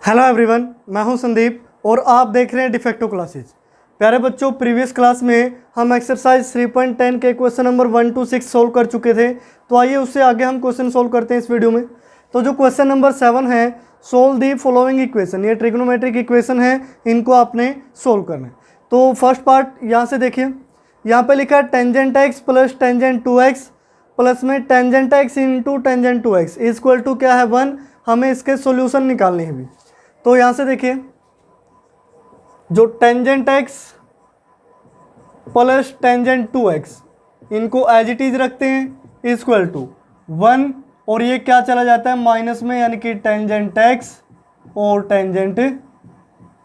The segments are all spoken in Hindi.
हेलो एवरीवन, मैं हूं संदीप और आप देख रहे हैं डिफेक्टो क्लासेस। प्यारे बच्चों, प्रीवियस क्लास में हम एक्सरसाइज 3.10 के क्वेश्चन नंबर 1 to 6 सोल्व कर चुके थे। तो आइए उससे आगे हम क्वेश्चन सोल्व करते हैं इस वीडियो में। तो जो क्वेश्चन नंबर 7 है, सोल्व दी फॉलोइंग इक्वेशन, ये ट्रिग्नोमेट्रिक इक्वेशन है, इनको आपने सोल्व करना है। तो फर्स्ट पार्ट यहाँ से देखिए, यहाँ पे लिखा है tangent x plus tangent 2x plus में tangent x into tangent 2x equal to क्या है 1। हमें इसके सॉल्यूशन निकालने हैं भी। तो यहाँ से देखिए, जो tangent x plus tangent 2x इनको एज इट इज रखते हैं इक्वल टू 1, और ये क्या चला जाता है माइनस में, यानी कि टेंजेंट एक्स और टेंजेंट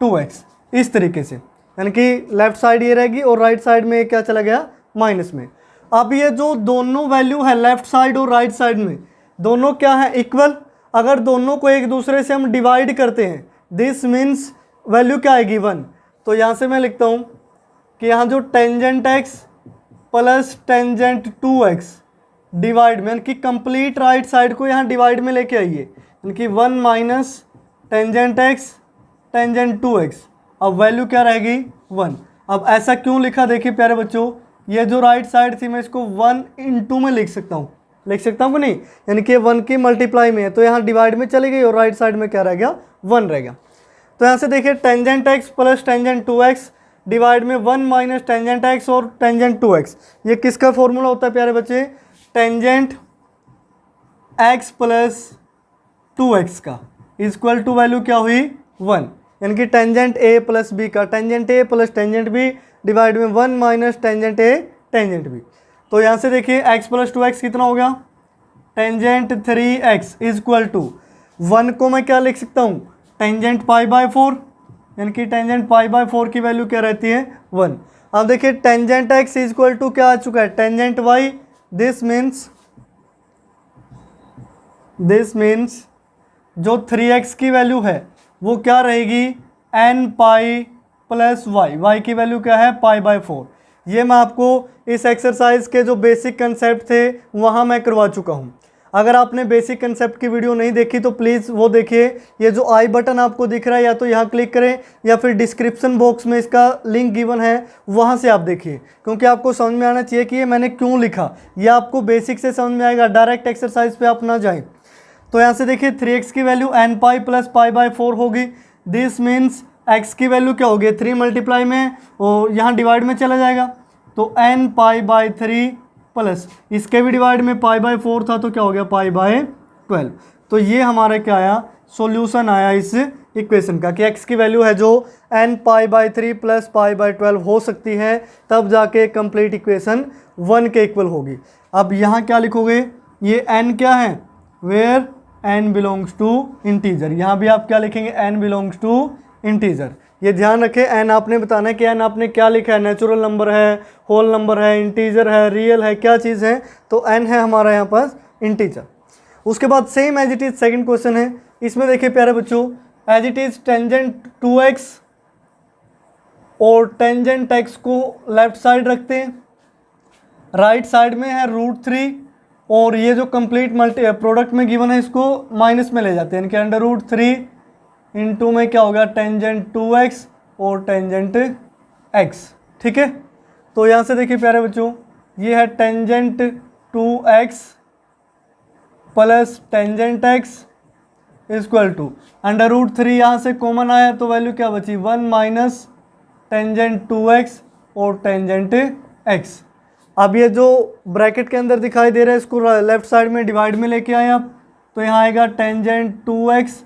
2x इस तरीके से, यानी कि लेफ्ट साइड ये रहेगी और राइट साइड में क्या चला गया माइनस में। अब ये जो दोनों वैल्यू है लेफ्ट साइड और राइट साइड में, दोनों क्या है इक्वल। अगर दोनों को एक दूसरे से हम डिवाइड करते हैं, दिस मीन्स वैल्यू क्या आएगी 1। तो यहाँ से मैं लिखता हूँ कि यहाँ जो tangent x plus tangent 2x divide में, यानी कि कंप्लीट राइट साइड को यहाँ डिवाइड में लेके आइए, यानी कि 1 minus tangent x tangent 2x, अब वैल्यू क्या रहेगी 1। अब ऐसा क्यों लिखा देखिए प्यारे बच्चों, ये जो राइट साइड थी मैं इसको 1 into में लिख सकता हूँ कि नहीं, यानी कि 1 की मल्टीप्लाई में है, तो यहाँ डिवाइड में चली गई और राइट साइड में क्या रह गया 1 रह गया। तो यहाँ से देखिए tangent x plus tangent 2x divide में 1 माइनस टेंजेंट एक्स और टेंजेंट 2x, ये किसका फॉर्मूला होता है प्यारे बच्चे, टेंजेंट एक्स प्लस 2x का इक्वल टू वैल्यू क्या हुई 1, यानी कि टेंजेंट ए प्लस बी का, tangent A plus tangent B divide में 1 minus tangent A tangent B. तो यहाँ से देखिए x प्लस 2x कितना हो गया, टेंजेंट 3x इक्वल टू 1 को मैं क्या लिख सकता हूँ टेंजेंट पाई बाय 4, यानी कि टेंजेंट पाई बाय 4 की वैल्यू क्या रहती है 1। अब देखिए टेंजेंट x इक्वल टू क्या आ चुका है टेंजेंट y, दिस मीन्स जो 3x की वैल्यू है वो क्या रहेगी n पाई प्लस y की वैल्यू क्या है पाई बाय 4। ये मैं आपको इस एक्सरसाइज के जो बेसिक कंसेप्ट थे वहाँ मैं करवा चुका हूँ। अगर आपने बेसिक कंसेप्ट की वीडियो नहीं देखी तो प्लीज़ वो देखिए। ये जो आई बटन आपको दिख रहा है या तो यहाँ क्लिक करें या फिर डिस्क्रिप्शन बॉक्स में इसका लिंक गिवन है, वहाँ से आप देखिए, क्योंकि आपको समझ में आना चाहिए कि ये मैंने क्यों लिखा। ये आपको बेसिक से समझ में आएगा, डायरेक्ट एक्सरसाइज पे आप ना जाएं। तो यहाँ से देखिए 3x की value n pi plus pi by 4 होगी, दिस मीन्स x की वैल्यू क्या होगी 3 मल्टीप्लाई में और यहाँ डिवाइड में चला जाएगा, तो n पाई बाय 3 प्लस इसके भी डिवाइड में पाई बाय 4 था तो क्या हो गया पाई बाय 12। तो ये हमारा क्या आया सॉल्यूशन आया इस इक्वेशन का कि x की वैल्यू है जो n pi by 3 plus pi by 12 हो सकती है, तब जाके कंप्लीट इक्वेशन 1 के इक्वल होगी। अब यहाँ क्या लिखोगे, ये n क्या है where n belongs to integer, यहाँ भी आप क्या लिखेंगे n बिलोंग्स टू इंटीजर। ये ध्यान रखें, n आपने बताना है कि n आपने क्या लिखा है, नेचुरल नंबर है, होल नंबर है, इंटीजर है, रियल है, क्या चीज़ है, तो n है हमारा यहाँ पास इंटीजर। उसके बाद same as it is second question है, इसमें देखिए प्यारे बच्चों as it is tangent 2x और टेंजेंट x को लेफ्ट साइड रखते हैं, राइट साइड में है √3 और ये जो कंप्लीट मल्टी प्रोडक्ट में गिवन है इसको माइनस में ले जाते हैं, यानी कि अंडर √3 इंटू में क्या होगा टेंजेंट 2x और टेंजेंट x, ठीक है। तो यहाँ से देखिए प्यारे बच्चों ये है tangent 2x plus tangent x equal to under √3, यहाँ से कॉमन आया तो वैल्यू क्या बची 1 माइनस टेंजेंट 2x और टेंजेंट x। अब ये जो ब्रैकेट के अंदर दिखाई दे रहा है इसको लेफ्ट साइड में डिवाइड में लेके आए आप, तो यहाँ आएगा tangent 2x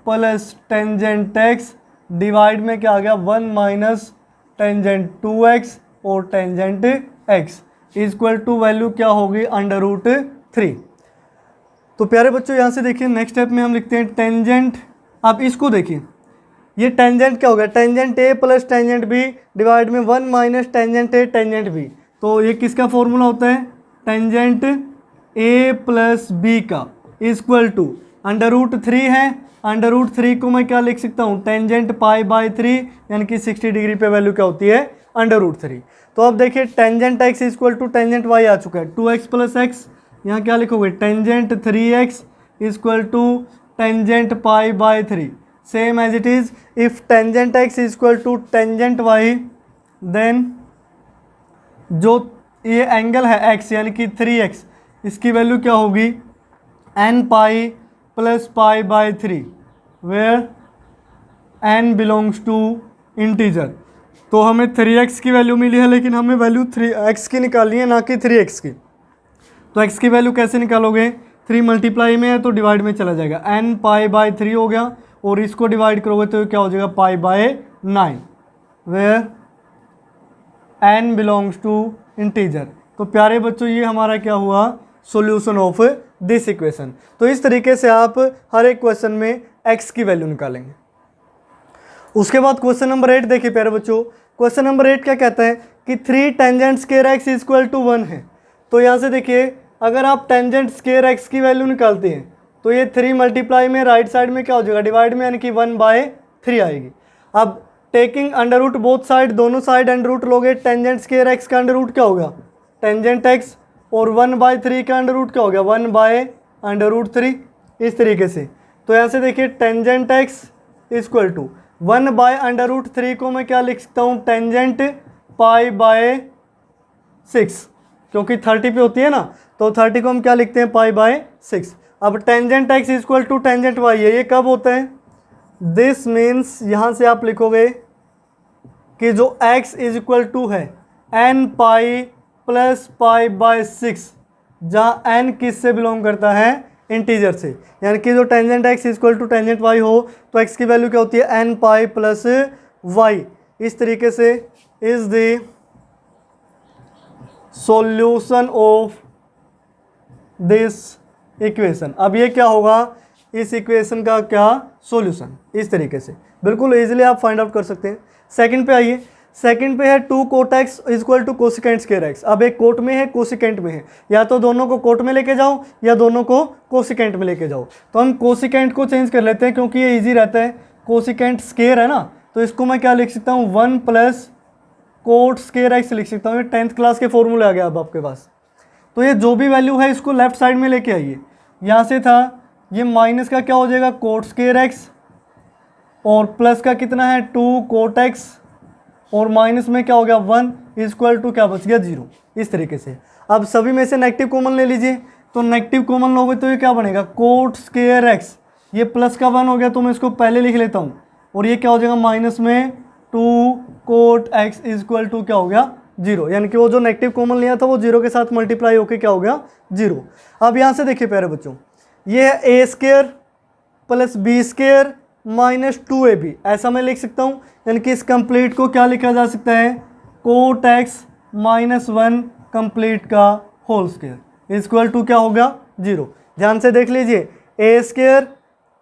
plus tangent x divide में क्या आ गया 1 माइनस टेंजेंट 2x और टेंजेंट x इक्वल टू वैल्यू क्या होगी अंडर √3। तो प्यारे बच्चों यहाँ से देखिए नेक्स्ट स्टेप में हम लिखते हैं टेंजेंट, अब इसको देखिए ये टेंजेंट क्या हो गया tangent a plus tangent b divide में 1 minus tangent a tangent b। तो ये किसका फॉर्मूला होता है टेंजेंट a प्लस b का इक्वल टू अंडर √3 है, अंडर √3 को मैं क्या लिख सकता हूँ टेंजेंट पाई बाय 3, यानी कि 60 डिग्री पे वैल्यू क्या होती है अंडर √3। तो अब देखिए tangent x equal to tangent y आ चुका है 2x प्लस x, यहाँ क्या लिखोगे tangent 3x equal to tangent pi by 3, same as it is if tangent x is equal to tangent y, then जो ये एंगल है एक्स यानी कि 3x, इसकी वैल्यू क्या होगी n pi plus pi by 3 where n belongs to integer. तो हमें 3x की वैल्यू मिली है, लेकिन हमें वैल्यू 3x की निकालनी है, ना कि 3x की। तो x की वैल्यू कैसे निकालोगे, 3 मल्टीप्लाई में है तो डिवाइड में चला जाएगा, n पाई बाई 3 हो गया, और इसको डिवाइड करोगे तो क्या हो जाएगा pi by 9 where n belongs to integer. तो प्यारे बच्चों ये हमारा क्या हुआ, सॉल्यूशन ऑफ दिस इक्वेशन। तो इस तरीके से आप हर एक क्वेश्चन में x की वैल्यू निकालेंगे। उसके बाद क्वेश्चन नंबर 8 देखिए प्यारे बच्चों, क्वेश्चन नंबर 8 क्या कहता है कि 3 tangent square x is equal to 1 है। तो यहाँ से देखिए अगर आप टेंजेंट स्क्वायर x की वैल्यू निकालते हैं तो ये 3 मल्टीप्लाई में राइट साइड में क्या हो जाएगा, डिवाइड में, यानी कि 1/3 आएगी। अब taking under root both side, दोनों साइड अंडर रूट लोगे, टेंजेंट स्क्वायर x का अंडर रूट क्या होगा टेंजेंट x, और 1/3 का अंडर रूट क्या हो गया 1/√3, इस तरीके से। तो यहाँ से देखिए टेंजेंट x इक्वल टू 1/√3 को मैं क्या लिख सकता हूँ, टेंजेंट π/6, क्योंकि 30 पे होती है ना, तो 30 को हम क्या लिखते हैं π/6। अब tangent x equal to tangent y है, ये कब होता है, दिस मीन्स यहाँ से आप लिखोगे कि जो x इज इक्वल टू है n पाई प्लस π/6, जहाँ n किस से बिलोंग करता है, इंटीजर से, यानी कि जो tangent x equal to tangent y हो तो x की वैल्यू क्या होती है n पाई प्लस y। इस तरीके से is the solution of this equation. अब ये क्या होगा, इस इक्वेशन का क्या सॉल्यूशन, इस तरीके से बिल्कुल इजीली आप फाइंड आउट कर सकते हैं। सेकंड पे आइए, सेकंड पे है 2 cot x equal to cosecant square x। अब एक कोट में है कोसिकेंट में है, या तो दोनों को कोट में लेके जाओ या दोनों को कोसिकेंट में लेके जाओ। तो हम कोसिकेंट को चेंज कर लेते हैं क्योंकि ये इजी रहता है, कोसिकेंट स्क्वायर है ना, तो इसको मैं क्या लिख सकता हूँ 1 प्लस कोट स्क्वायर x लिख सकता हूँ। ये 10th क्लास के फॉर्मूले आ गया अब आपके पास। तो ये जो भी वैल्यू है इसको लेफ्ट साइड में लेके आइए, यहाँ से था ये माइनस का क्या हो जाएगा कोट स्क्वायर x, और प्लस का कितना है 2 कोट x, और माइनस में क्या हो गया 1 इक्वल टू क्या बच गया 0, इस तरीके से। अब सभी में से नेगेटिव कॉमन ले लीजिए, तो नेगेटिव कॉमन लोगे तो ये क्या बनेगा कोट स्क्वायर x, ये प्लस का 1 हो गया तो मैं इसको पहले लिख लेता हूँ, और ये क्या हो जाएगा माइनस में 2 कोट x इक्वल टू क्या हो गया 0, यानी कि वो जो नेगेटिव कॉमन लिया था वो 0 के साथ मल्टीप्लाई होकर क्या हो गया 0। अब यहाँ से देखिए प्यारे बच्चों, ये है a square plus b square minus 2ab, ऐसा मैं लिख सकता हूँ, यानी कि इस कंप्लीट को क्या लिखा जा सकता है कोट x माइनस 1 कंप्लीट का होल स्क्वायर इक्वल टू क्या हो गया 0। ध्यान से देख लीजिए, ए स्क्वायर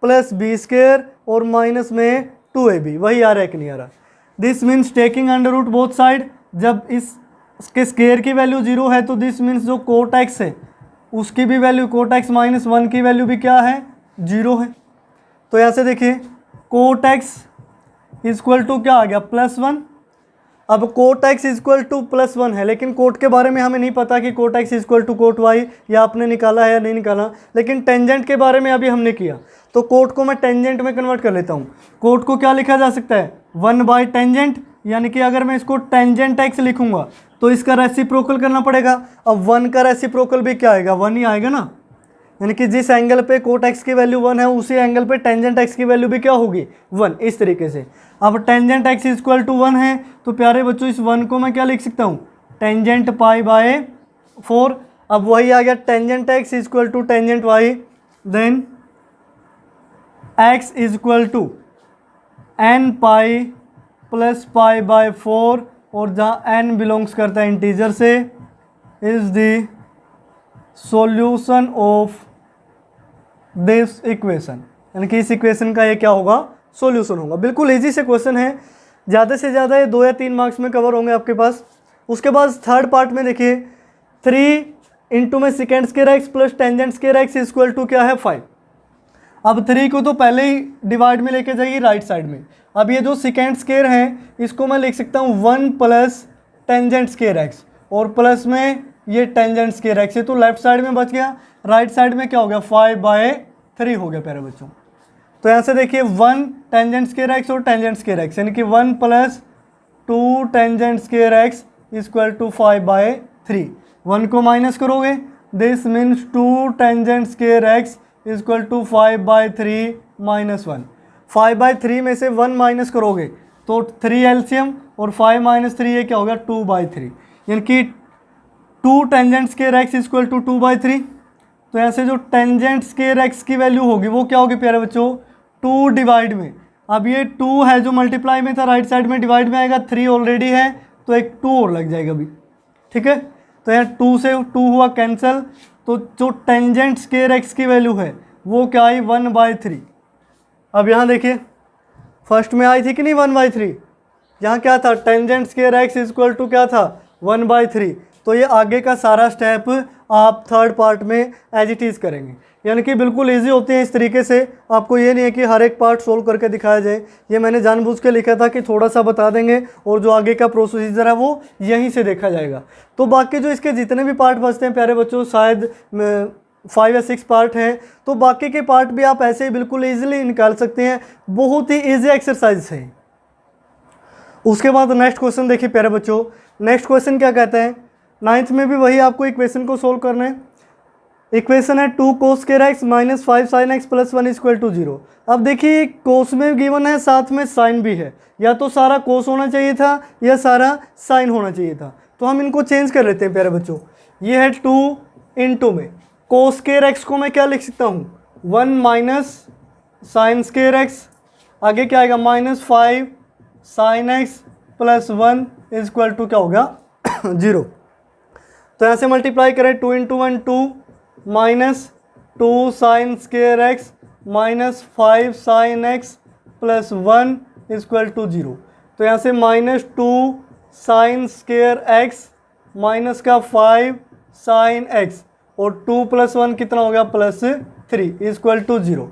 प्लस बी स्क्वायर और माइनस में 2ab, वही आ रहा है कि नहीं आ रहा। This means taking under root both side, जब इसके स्क्वायर की वैल्यू 0 है तो दिस मीन्स जो कोट x है उसकी भी वैल्यू कोट x माइनस 1 की वैल्यू भी क्या है 0 है। तो यहाँ से देखिए कोट x इक्वल टू क्या आ गया +1। अब कोट x इक्वल टू +1 है, लेकिन कोट के बारे में हमें नहीं पता कि cot x equal to cot y या आपने निकाला है या नहीं निकाला, लेकिन टेंजेंट के बारे में अभी हमने किया। तो कोट को मैं टेंजेंट में कन्वर्ट कर लेता हूँ। कोट को क्या लिखा जा सकता है 1/टेंजेंट, यानी कि अगर मैं इसको टेंजेंट x लिखूंगा तो इसका रेसिप्रोकल करना पड़ेगा। अब 1 का रेसिप्रोकल भी क्या आएगा 1 ही आएगा ना, यानी कि जिस एंगल पे कोट x की वैल्यू 1 है उसी एंगल पे टेंजेंट x की वैल्यू भी क्या होगी 1, इस तरीके से। अब टेंजेंट x इक्वल टू 1 है तो प्यारे बच्चों इस 1 को मैं क्या लिख सकता हूँ टेंजेंट π/4। अब वही आ गया tangent x equal to tangent y, then x equal to n pi plus π/4, और जहाँ n बिलोंग्स करता है इंटीजर से, is the solution of this equation, यानी कि इस इक्वेशन का ये क्या होगा सॉल्यूशन होगा। बिल्कुल इजी से क्वेश्चन है, ज़्यादा से ज़्यादा ये 2 या 3 मार्क्स में कवर होंगे आपके पास। उसके बाद थर्ड पार्ट में देखिए 3 इंटू में secant square x plus tangent square x equal to क्या है 5। अब 3 को तो पहले ही डिवाइड में लेके जाइए राइट साइड में। अब ये जो सेकेंड स्क्वायर है इसको मैं लिख सकता हूँ 1 प्लस टेंजेंट स्क्वायर x, और प्लस में ये टेंजेंट स्क्वायर x है, तो लेफ्ट साइड में बच गया, राइट साइड में क्या हो गया 5/3 हो गया प्यारे बच्चों। तो यहाँ से देखिए 1 टेंजेंट स्क्वायर एक्स और टेंजेंट स्क्वायर एक्स, यानी कि 1 + 2 tangent square x equal to 5/3। 1 को माइनस करोगे, this means 2 tangent square x equal to 5/3 - 1। 5/3 में से 1 माइनस करोगे तो 3 एलसीएम, और 5 - 3 ये क्या होगा 2/3, यानी कि 2 tangent square x equal to 2/3। तो यहाँ से जो टेंजेंट स्क्वायर एक्स की वैल्यू होगी वो क्या होगी प्यारे बच्चों, 2 डिवाइड में, अब ये 2 है जो मल्टीप्लाई में था, राइट साइड में डिवाइड में आएगा, 3 ऑलरेडी है तो एक 2 और लग जाएगा अभी, ठीक है। तो यहाँ 2 से 2 हुआ कैंसिल, तो जो टेंजेंट स्क्वायर एक्स की वैल्यू है वो क्या आई 1/3। अब यहाँ देखिए फर्स्ट में आई थी कि नहीं 1/3, यहाँ क्या था tangent square x equal to क्या था 1/3। तो ये आगे का सारा स्टेप आप थर्ड पार्ट में एज इट इज़ करेंगे, यानी कि बिल्कुल इजी होते हैं इस तरीके से। आपको ये नहीं है कि हर एक पार्ट सोल्व करके दिखाया जाए, ये मैंने जानबूझ के लिखा था कि थोड़ा सा बता देंगे और जो आगे का प्रोसीजर है वो यहीं से देखा जाएगा। तो बाकी जो इसके जितने भी पार्ट बचते हैं प्यारे बच्चों, शायद 5 या 6 पार्ट हैं, तो बाकी के पार्ट भी आप ऐसे ही बिल्कुल ईजिली निकाल सकते हैं, बहुत ही ईजी एक्सरसाइज है। उसके बाद नेक्स्ट क्वेश्चन देखिए प्यारे बच्चों, नेक्स्ट क्वेश्चन क्या कहते हैं, 9th में भी वही आपको इक्वेशन को सोल्व करना है। इक्वेशन है 2 cos square x minus 5 sin x plus 1 equal to 0। अब देखिए कोस में गिवन है, साथ में साइन भी है, या तो सारा कोस होना चाहिए था या सारा साइन होना चाहिए था, तो हम इनको चेंज कर लेते हैं प्यारे बच्चों। ये है 2 × में कोस स्क्वायर एक्स को मैं क्या लिख सकता हूँ 1 माइनस साइन स्क्वायर एक्स, आगे क्या आएगा -5 sin x plus 1 equal to क्या होगा 0। तो यहाँ से मल्टीप्लाई करें 2 × 1 2 minus 2 sine square x minus 5 sin x plus 1 equal to 0। तो यहाँ से -2 साइन स्क्वायर एक्स माइनस का 5 sin x और 2 + 1 कितना हो गया +3 इक्वल टू 0।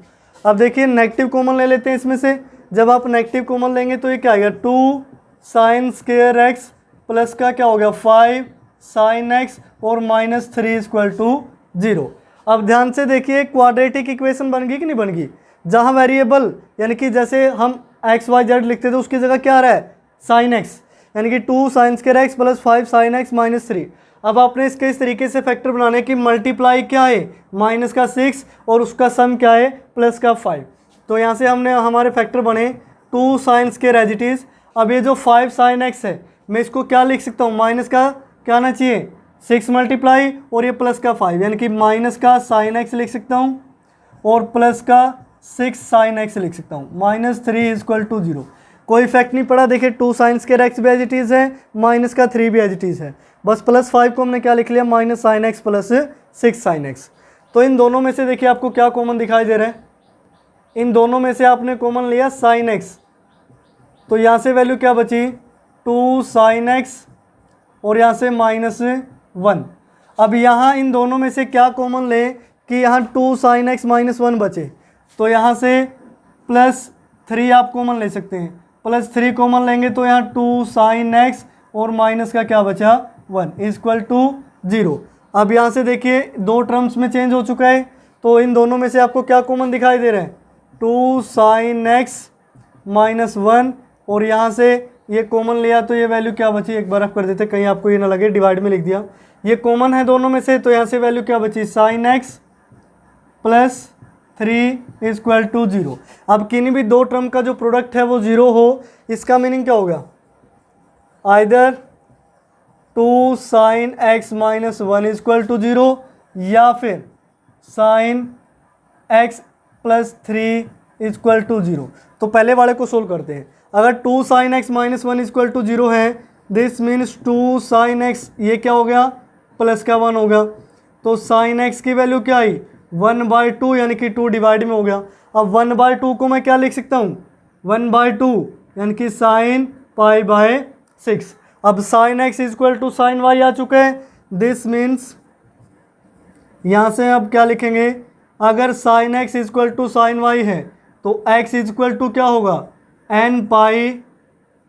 अब देखिए नेगेटिव कॉमन ले लेते हैं इसमें से, जब आप नेगेटिव कॉमन लेंगे तो ये क्या आएगा 2 साइन स्क्वायर एक्स प्लस का क्या हो गया 5 sin x और -3 इक्वल टू 0। अब ध्यान से देखिए क्वाड्रेटिक इक्वेशन बन गई कि नहीं बन गई, जहाँ वेरिएबल यानी कि जैसे हम x y z लिखते थे उसकी जगह क्या आ रहा है sin x, यानी कि 2 sine square x plus 5 sin x -3। अब आपने इसके इस तरीके से फैक्टर बनाने की मल्टीप्लाई क्या है माइनस का 6 और उसका सम क्या है प्लस का 5। तो यहाँ से हमने हमारे फैक्टर बने 2 sine square as it is. अब ये जो 5 sin x है मैं इसको क्या लिख सकता हूँ, माइनस का क्या आना चाहिए 6 मल्टीप्लाई और ये प्लस का 5, यानी कि माइनस का sin x लिख सकता हूँ और प्लस का 6 sin x लिख सकता हूँ -3 इक्वल टू 0। कोई इफेक्ट नहीं पड़ा, देखिए 2 साइन स्क्वायर एक्स भी एज इट इज़ है, माइनस का 3 भी एज इट इज़ है, बस +5 को हमने क्या लिख लिया -sin x plus 6 sin x। तो इन दोनों में से देखिए आपको क्या कॉमन दिखाई दे रहा है, इन दोनों में से आपने कॉमन लिया sin x, तो यहाँ से वैल्यू क्या बची 2 sin x और यहाँ से -1। अब यहाँ इन दोनों में से क्या कॉमन ले कि यहाँ 2 sin x -1 बचे, तो यहाँ से +3 आप कॉमन ले सकते हैं, +3 कॉमन लेंगे तो यहाँ 2 sin x और माइनस का क्या बचा 1 इक्वल टू 0। अब यहाँ से देखिए 2 टर्म्स में चेंज हो चुका है, तो इन दोनों में से आपको क्या कॉमन दिखाई दे रहा है 2 sin x -1 और यहाँ से ये कॉमन लिया तो ये वैल्यू क्या बची, एक बार रफ कर देते कहीं आपको ये ना लगे डिवाइड में लिख दिया, ये कॉमन है दोनों में से, तो यहाँ से वैल्यू क्या बची sin x plus 3 equal to 0। अब किन्हीं भी 2 टर्म का जो प्रोडक्ट है वो 0 हो, इसका मीनिंग क्या होगा either 2 sin x -1 equal to 0 या फिर sin x plus 3 equal to 0। तो पहले वाले को सोल्व करते हैं, अगर 2 sin x -1 इक्वल टू 0 है, दिस मीन्स 2 sin x ये क्या हो गया प्लस का 1 होगा, तो sin x की वैल्यू क्या आई 1/2 यानी कि 2 डिवाइड में हो गया। अब 1/2 को मैं क्या लिख सकता हूँ 1/2 यानी कि sin π/6। अब sin x equal to sin y आ चुका है, दिस मीन्स यहाँ से अब क्या लिखेंगे, अगर sin x equal to sin y है तो x इक्वल टू क्या होगा n पाई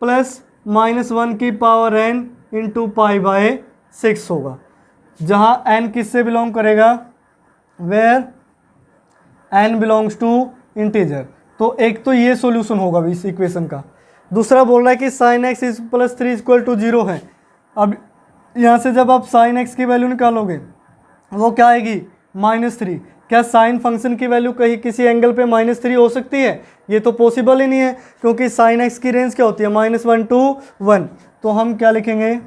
प्लस -1 की पावर n इंटू π/6 होगा, जहाँ n किससे बिलोंग करेगा where n belongs to integer. तो एक तो ये सॉल्यूशन होगा इस इक्वेशन का। दूसरा बोल रहा है कि sine x is plus 3 equal to 0 है। अब यहाँ से जब आप साइन एक्स की वैल्यू निकालोगे वो क्या आएगी, -3। क्या साइन फंक्शन की वैल्यू कहीं किसी एंगल पे -3 हो सकती है? ये तो पॉसिबल ही नहीं है, क्योंकि साइन एक्स की रेंज क्या होती है, -1 to 1। तो हम क्या लिखेंगे,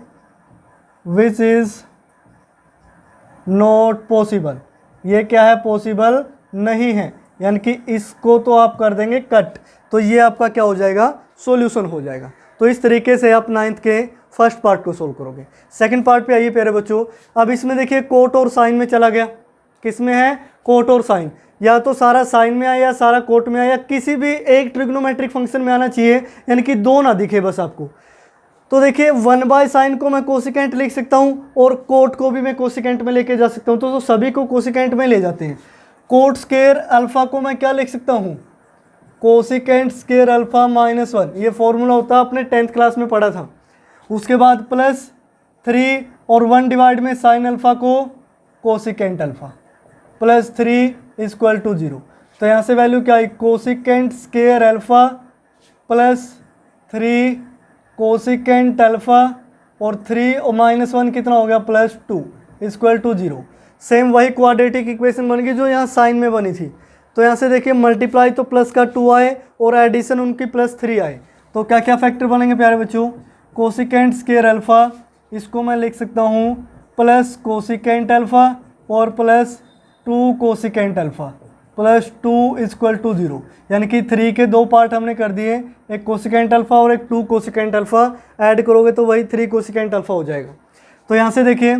विच इज़ नॉट पॉसिबल। ये क्या है, पॉसिबल नहीं है, यानी कि इसको तो आप कर देंगे कट, तो ये आपका क्या हो जाएगा, सॉल्यूशन हो जाएगा। तो इस तरीके से आप 9th के फर्स्ट पार्ट को सोल्व करोगे। सेकंड पार्ट पे आइए प्यारे बच्चों। अब इसमें देखिए कोट और साइन में चला गया। किस में है, कोट और साइन। या तो सारा साइन में आया या सारा कोट में आया, किसी भी एक ट्रिग्नोमेट्रिक फंक्शन में आना चाहिए, यानी कि दो ना दिखे बस आपको। तो देखिए 1/sin को मैं कोसिकेंट लिख सकता हूँ और कोट को भी मैं कोसिकेंट में लेके जा सकता हूँ, तो सभी को कोसिकेंट में ले जाते हैं। कोट स्क्वायर अल्फा को मैं क्या लिख सकता हूँ, कोसिकेंट स्क्वायर अल्फा -1। ये फॉर्मूला होता है, आपने 10th क्लास में पढ़ा था। उसके बाद +3 और 1 डिवाइड में साइन अल्फा को कोसिकेंट अल्फा +3 इक्वल टू 0। तो यहाँ से वैल्यू क्या आई, cosecant square alpha +3 cosecant alpha और 3 और -1 कितना हो गया, +2 इक्वल टू 0। सेम वही क्वाड्रेटिक इक्वेशन बन गई जो यहाँ साइन में बनी थी। तो यहाँ से देखिए मल्टीप्लाई तो प्लस का 2 आए और एडिशन उनकी +3 आए। तो क्या क्या फैक्टर बनेंगे प्यारे बच्चों, कोसिकेंट स्क्वायर अल्फा, इसको मैं लिख सकता हूँ प्लस कोसिकेंट अल्फा और +2 कोसिकेंट अल्फा +2 इक्वल टू 0। यानी कि 3 के 2 पार्ट हमने कर दिए, एक कोसिकेंट अल्फा और एक 2 कोसिकेंट अल्फा। ऐड करोगे तो वही 3 कोसिकेंट अल्फा हो जाएगा। तो यहाँ से देखिए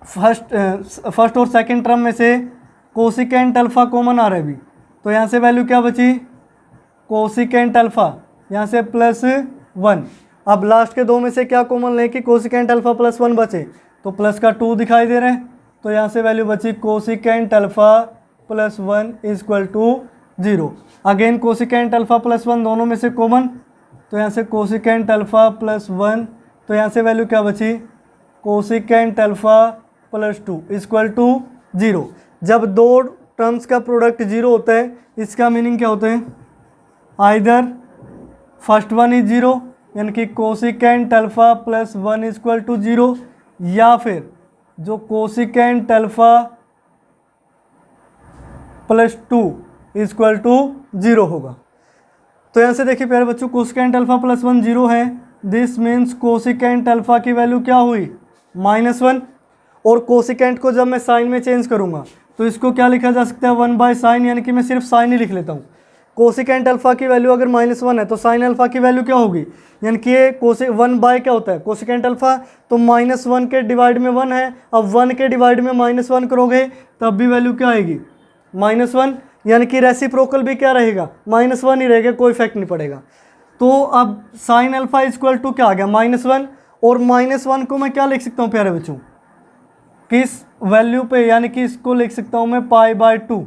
फर्स्ट और सेकंड टर्म में से कोसिकेंट अल्फा कॉमन आ रहा है अभी, तो यहाँ से वैल्यू क्या बची, कोसिकेंट अल्फा, यहाँ से +1। अब लास्ट के 2 में से क्या कॉमन लें कि कोसिकेंट अल्फा +1 बचे, तो प्लस का 2 दिखाई दे रहे हैं, तो यहाँ से वैल्यू बची cosecant alpha +1 equal to 0। Again cosecant alpha +1 दोनों में से कॉमन, तो यहाँ से कोसिकेंट अल्फा +1, तो यहाँ से वैल्यू क्या बची, कोसिकेंट अल्फा +2 इक्वल टू 0। जब दो टर्म्स का प्रोडक्ट 0 होता है, इसका मीनिंग क्या होता है, आइदर फर्स्ट वन इज 0 यानी कि कोसिकेंट अल्फा +1 इक्वल टू 0, या फिर जो कोसिकेंट अल्फा +2 इक्वल टू 0 होगा। तो यहाँ से देखिए प्यारे बच्चों, कोसिकेंट अल्फा +1 0 है, दिस मीन्स कोसिकेंट अल्फा की वैल्यू क्या हुई, -1। और कोसिकेंट को जब मैं साइन में चेंज करूँगा तो इसको क्या लिखा जा सकता है, 1/sin, यानी कि मैं सिर्फ साइन ही लिख लेता हूँ। कोसिकेंट अल्फा की वैल्यू अगर -1 है तो साइन अल्फा की वैल्यू क्या होगी, यानी कि ये 1 क्या होता है, कोसिकेंट अल्फा, तो -1 के डिवाइड में 1 है। अब 1 के डिवाइड में -1 करोगे तब भी वैल्यू क्या आएगी, -1, यानी कि रेसिप्रोकल भी क्या रहेगा, -1 ही रहेगा, कोई इफेक्ट नहीं पड़ेगा। तो अब साइन अल्फा इक्वल टू क्या आ गया, -1, और -1 को मैं क्या लिख सकता हूँ प्यारे बच्चों, किस वैल्यू पे, यानी कि इसको लिख सकता हूँ मैं π/2,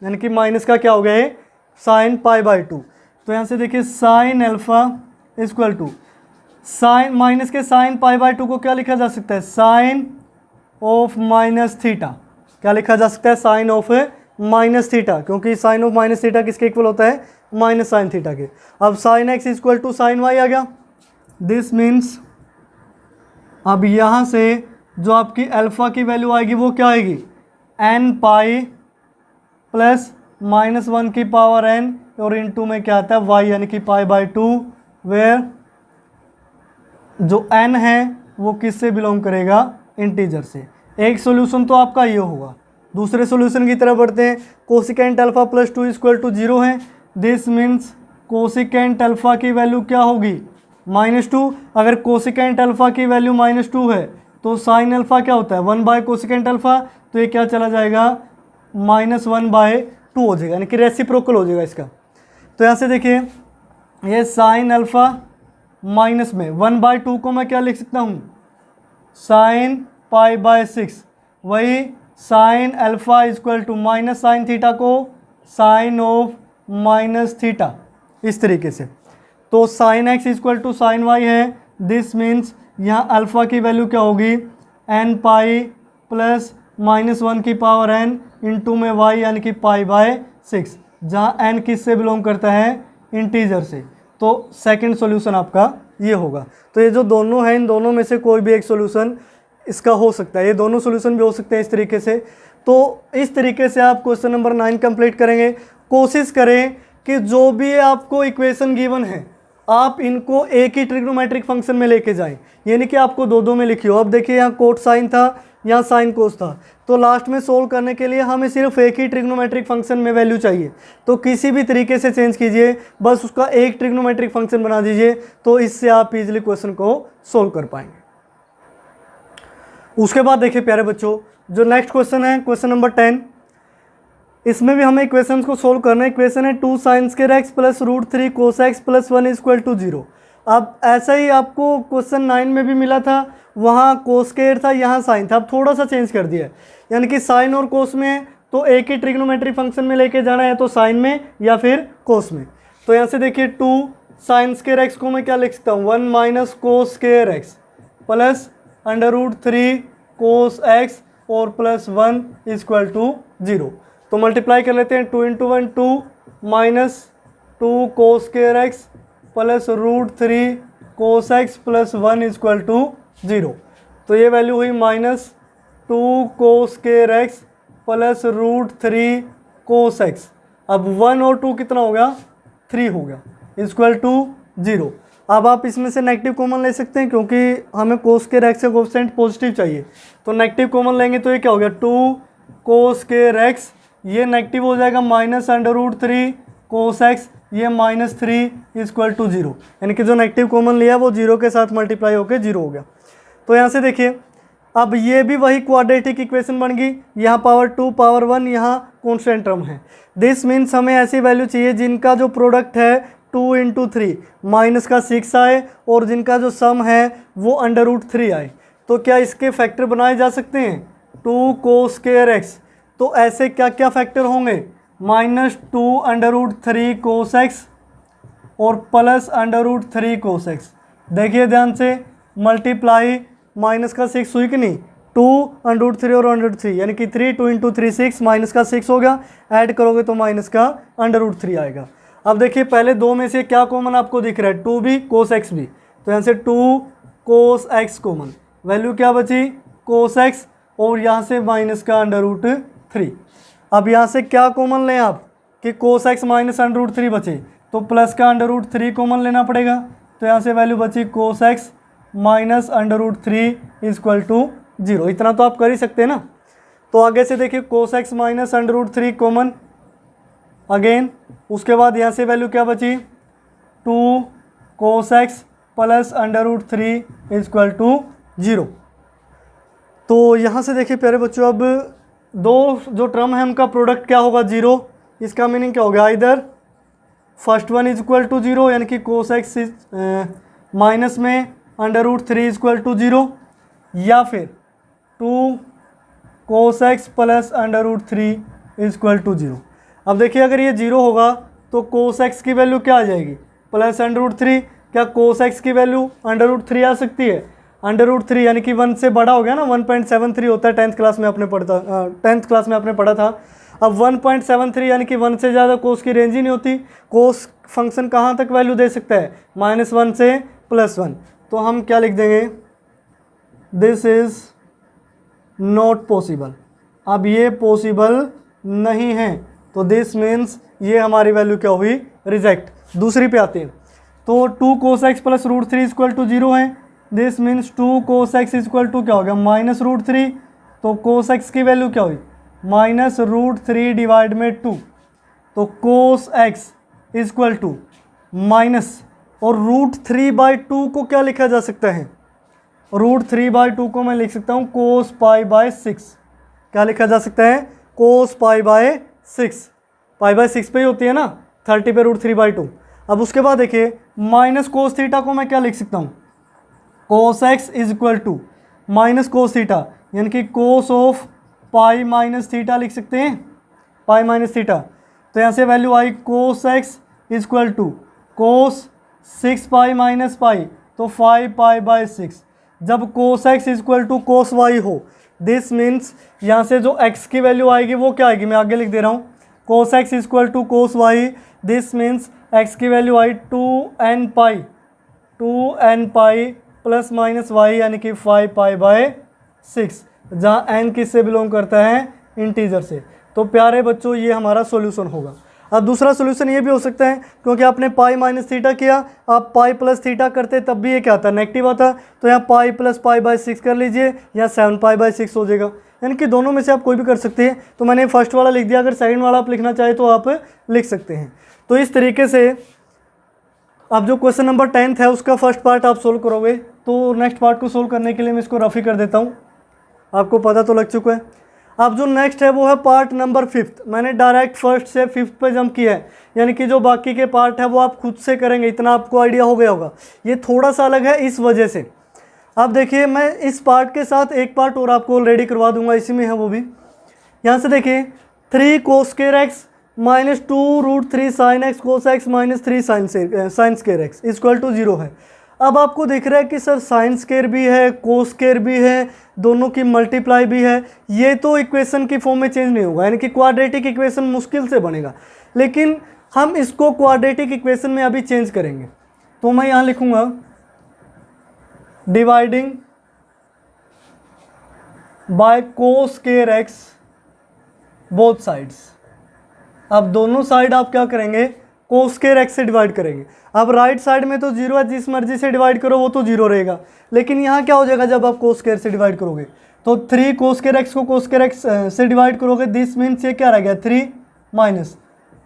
यानी कि माइनस का क्या हो गया है, साइन π/2। तो यहाँ से देखिए sine alpha equal to sine minus के साइन π/2 को क्या लिखा जा सकता है, साइन ऑफ -θ। क्या लिखा जा सकता है, साइन ऑफ -θ, क्योंकि साइन ऑफ -θ किसके इक्वल होता है, -sin θ के। अब sine x equal to sine y आ गया। दिस मीन्स अब यहाँ से जो आपकी अल्फ़ा की वैल्यू आएगी वो क्या आएगी, n + -1 की पावर n, और इनटू में क्या आता है y, यानी कि π/2, वेयर जो n है वो किससे बिलोंग करेगा, इंटीजर से। एक सॉल्यूशन तो आपका ये होगा। दूसरे सॉल्यूशन की तरफ बढ़ते हैं। कोसिकेंट अल्फा +2 इक्वल टू 0 है, दिस मीन्स कोसिकेंट अल्फा की वैल्यू क्या होगी, -2। अगर कोसिकेंट अल्फा की वैल्यू -2 है तो साइन अल्फा क्या होता है, 1/कोसिकेंट अल्फा, तो ये क्या चला जाएगा, -1/2 हो जाएगा, यानी कि रेसिप्रोकल हो जाएगा इसका। तो यहाँ से देखिए ये साइन अल्फा माइनस में 1/2 को मैं क्या लिख सकता हूँ, साइन π/6, वही sine alpha equal to -sin θ को साइन ऑफ -θ, इस तरीके से। तो sine x equal to sine y है, दिस मीन्स यहाँ अल्फ़ा की वैल्यू क्या होगी, n π + -1 की पावर n इंटू में y, यानी कि π/6। जहाँ n किससे बिलोंग करता है, इंटीजर से। तो सेकंड सॉल्यूशन आपका ये होगा। तो ये जो दोनों हैं, इन दोनों में से कोई भी एक सॉल्यूशन इसका हो सकता है, ये दोनों सॉल्यूशन भी हो सकते हैं इस तरीके से। तो इस तरीके से आप क्वेश्चन नंबर 9 कंप्लीट करेंगे। कोशिश करें कि जो भी आपको इक्वेशन गिवन है आप इनको एक ही ट्रिग्नोमेट्रिक फंक्शन में लेके जाएं, यानी कि आपको दो दो में लिखी हो। अब देखिए यहाँ कोट साइन था, यहाँ साइन कोस था, तो लास्ट में सोल्व करने के लिए हमें सिर्फ एक ही ट्रिग्नोमेट्रिक फंक्शन में वैल्यू चाहिए। तो किसी भी तरीके से चेंज कीजिए, बस उसका एक ट्रिग्नोमेट्रिक फंक्शन बना दीजिए, तो इससे आप इजीली क्वेश्चन को सोल्व कर पाएंगे। उसके बाद देखिए प्यारे बच्चों, जो नेक्स्ट क्वेश्चन है क्वेश्चन नंबर 10, इसमें भी हमें इक्वेशंस को सोल्व करना है। इक्वेशन है 2 sin square x plus √3 cos x plus 1 equal to 0। अब ऐसा ही आपको क्वेश्चन 9 में भी मिला था, वहाँ कोस स्क्वायर था, यहाँ साइन था। अब थोड़ा सा चेंज कर दिया, यानी कि साइन और कोस में तो एक ही ट्रिग्नोमेट्रिक फंक्शन में लेके जाना है, तो साइन में या फिर कोस में। तो यहाँ से देखिए 2 sin स्क्वायर x को मैं क्या लिख सकता हूँ, 1 minus cos square x plus √3 cos x और प्लस 1 इक्वल टू 0। तो मल्टीप्लाई कर लेते हैं, 2 इंटू 1 2 minus 2 cos square x plus √3 cos x plus 1 equal to 0। तो ये वैल्यू हुई minus 2 cos square x plus √3 cos x। अब 1 और 2 कितना हो गया, 3 हो गया, इक्वल टू 0। अब आप इसमें से नेगेटिव कॉमन ले सकते हैं, क्योंकि हमें cos स्क्वायर x का कोएफिशिएंट पॉजिटिव चाहिए। तो नेगेटिव कॉमन लेंगे तो ये क्या हो गया, 2 cos स्क्वायर x, ये नेगेटिव हो जाएगा माइनस √3 cos x, ये -3 इक्वल टू 0। यानी कि जो नेगेटिव कॉमन लिया वो 0 के साथ मल्टीप्लाई होकर 0 हो गया। तो यहाँ से देखिए, अब ये भी वही क्वाड्रेटिक इक्वेशन बन गई, यहाँ पावर 2 पावर 1, यहाँ कॉन्स्टेंट टर्म है। दिस मीन्स हमें ऐसी वैल्यू चाहिए जिनका जो प्रोडक्ट है 2 इंटू 3 माइनस का 6 आए, और जिनका जो सम है वो √3 आए। तो क्या इसके फैक्टर बनाए जा सकते हैं, 2 cos स्क्वायर x, तो ऐसे क्या क्या फैक्टर होंगे, -2 √3 cos x और प्लस √3 cos x। देखिए ध्यान से, मल्टीप्लाई माइनस का 6 हुई कि नहीं, 2 √3 और √3, यानी कि 3 2 इंटू 3 6, माइनस का 6 हो गया, ऐड करोगे तो माइनस का √3 आएगा। अब देखिए पहले दो में से क्या कॉमन आपको दिख रहा है, 2 भी cos x भी, तो यहाँ से 2 cos x कॉमन, वैल्यू क्या बची cos x, और यहाँ से माइनस का √3। अब यहाँ से क्या कॉमन लें आप कि cos x माइनस √3 बचे, तो प्लस का √3 कॉमन लेना पड़ेगा। तो यहाँ से वैल्यू बची cos x minus √3 equal to 0। इतना तो आप कर ही सकते हैं ना। तो आगे से देखिए cos x minus √3 common again, उसके बाद यहाँ से वैल्यू क्या बची, 2 cos x plus √3 equal to 0। तो यहाँ से देखिए प्यारे बच्चों, अब दो जो टर्म है उनका प्रोडक्ट क्या होगा, 0। इसका मीनिंग क्या होगा, इधर first one is equal to 0, यानी कि cos x माइनस में √3 इक्वल टू 0, या फिर 2 cos x plus √3 equal to 0। अब देखिए अगर ये 0 होगा तो cos x की वैल्यू क्या आ जाएगी, प्लस √3। क्या cos x की वैल्यू √3 आ सकती है, √3 यानी कि 1 से बड़ा हो गया ना, 1.73 होता है, 10th क्लास में आपने पढ़ा था। अब 1.73 यानी कि 1 से ज़्यादा cos की रेंज ही नहीं होती। cos फंक्शन कहाँ तक वैल्यू दे सकता है, -1 से +1। तो हम क्या लिख देंगे, दिस इज़ नॉट पॉसिबल। अब ये पॉसिबल नहीं है, तो दिस मीन्स ये हमारी वैल्यू क्या हुई, रिजेक्ट। दूसरी पे आते हैं, तो 2 cos x plus √3 equal to 0 है। This means 2 cos x equal to क्या हो गया, -√3। तो cos x की वैल्यू क्या हुई, -√3 डिवाइड में 2। तो cos x equal to minus, और √3/2 को क्या लिखा जा सकता है, √3/2 को मैं लिख सकता हूँ cos π/6। क्या लिखा जा सकता है, cos π/6। π/6 पे ही होती है ना, 30 पे √3/2। अब उसके बाद देखिए माइनस cos थीटा को मैं क्या लिख सकता हूँ, cos x is equal to minus cos theta, यानी कि cos of pi minus theta लिख सकते हैं, पाई माइनस थीटा। तो यहाँ से वैल्यू आई cos x is equal to cos 6 pi minus pi, तो 5 π/6। जब cos x is equal to cos y हो, दिस मीन्स यहाँ से जो x की वैल्यू आएगी वो क्या आएगी, मैं आगे लिख दे रहा हूँ, cos x equal to cos y, this means x की वैल्यू आई 2n pi plus minus y यानी कि 5 पाई बाय 6, जहाँ n किससे बिलोंग करता है, इंटीजर से। तो प्यारे बच्चों ये हमारा सॉल्यूशन होगा। अब दूसरा सॉल्यूशन ये भी हो सकता है, क्योंकि आपने पाई माइनस थीटा किया, आप पाई प्लस थीटा करते तब भी ये क्या आता, नेगेटिव आता। तो यहाँ पाई प्लस पाई बाय 6 कर लीजिए, या 7 पाई बाय 6 हो जाएगा, यानी कि दोनों में से आप कोई भी कर सकते हैं। तो मैंने फर्स्ट वाला लिख दिया, अगर सेकंड वाला आप लिखना चाहे तो आप लिख सकते हैं। तो इस तरीके से अब जो क्वेश्चन नंबर 10 है उसका फर्स्ट पार्ट आप सोल्व करोगे। तो नेक्स्ट पार्ट को सोल्व करने के लिए मैं इसको रफ ही कर देता हूँ, आपको पता तो लग चुका है। अब जो नेक्स्ट है वो है पार्ट नंबर 5। मैंने डायरेक्ट फर्स्ट से 5th पे जंप किया है, यानी कि जो बाकी के पार्ट है वो आप खुद से करेंगे, इतना आपको आइडिया हो गया होगा। ये थोड़ा सा अलग है इस वजह से। अब देखिए मैं इस पार्ट के साथ एक पार्ट और आपको ऑलरेडी करवा दूंगा, इसी में है वो भी। यहाँ से देखिए 3 cos square x minus 2 root 3 sine x cos x minus 3 sine square x equal to 0 है। अब आपको दिख रहा है कि सर साइन स्क्वायर भी है, कोस स्क्वायर भी है, दोनों की मल्टीप्लाई भी है। ये तो इक्वेशन की फॉर्म में चेंज नहीं होगा, यानी कि क्वाड्रेटिक इक्वेशन मुश्किल से बनेगा, लेकिन हम इसको क्वाड्रेटिक इक्वेशन में अभी चेंज करेंगे। तो मैं यहाँ लिखूँगा dividing by cos square x both sides. अब दोनों साइड आप क्या करेंगे, कोस स्क्वायर एक्स से डिवाइड करेंगे। अब राइट साइड में तो 0 है, जिस मर्जी से डिवाइड करो वो तो 0 रहेगा, लेकिन यहाँ क्या हो जाएगा जब आप कोस स्क्वायर से डिवाइड करोगे, तो 3 कोस स्क्वायर एक्स को कोस स्क्वायर एक्स से डिवाइड करोगे, दिस मीन्स ये क्या रह गया 3 माइनस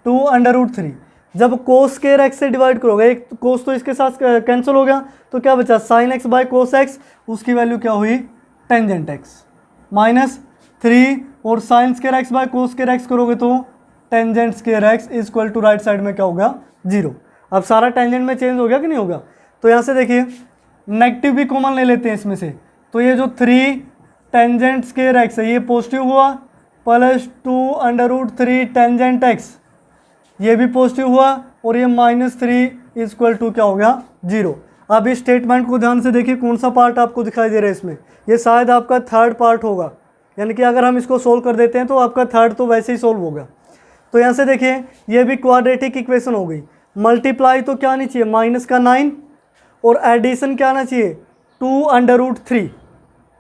2 अंडर रूट 3। जब कोस स्क्वायर एक्स से डिवाइड करोगे, एक कोस तो इसके साथ कैंसिल हो गया, तो क्या बचा sine x by cos x, उसकी वैल्यू क्या हुई टेंजेंट एक्स माइनस 3, और sine square x by cos square x करोगे तो tangent square x equal to right side में क्या होगा 0। अब सारा टेंजेंट में चेंज हो गया कि नहीं होगा। तो यहाँ से देखिए नेगेटिव भी कॉमन ले लेते हैं इसमें से, तो ये जो 3 टेंजेंट स्क्वायर एक्स है ये पॉजिटिव हुआ, plus 2 under root 3 tangent x ये भी पॉजिटिव हुआ, और ये माइनस 3 इक्वल टू क्या हो गया 0। अब इस स्टेटमेंट को ध्यान से देखिए, कौन सा पार्ट आपको दिखाई दे रहा है इसमें, ये शायद आपका थर्ड पार्ट होगा, यानी कि अगर हम इसको सोल्व कर देते हैं तो आपका थर्ड तो वैसे ही सोल्व होगा। तो यहाँ से देखिए ये भी क्वाड्रेटिक इक्वेशन हो गई। मल्टीप्लाई तो क्या आनी चाहिए माइनस का 9, और एडिशन क्या आना चाहिए 2 अंडर रूट 3,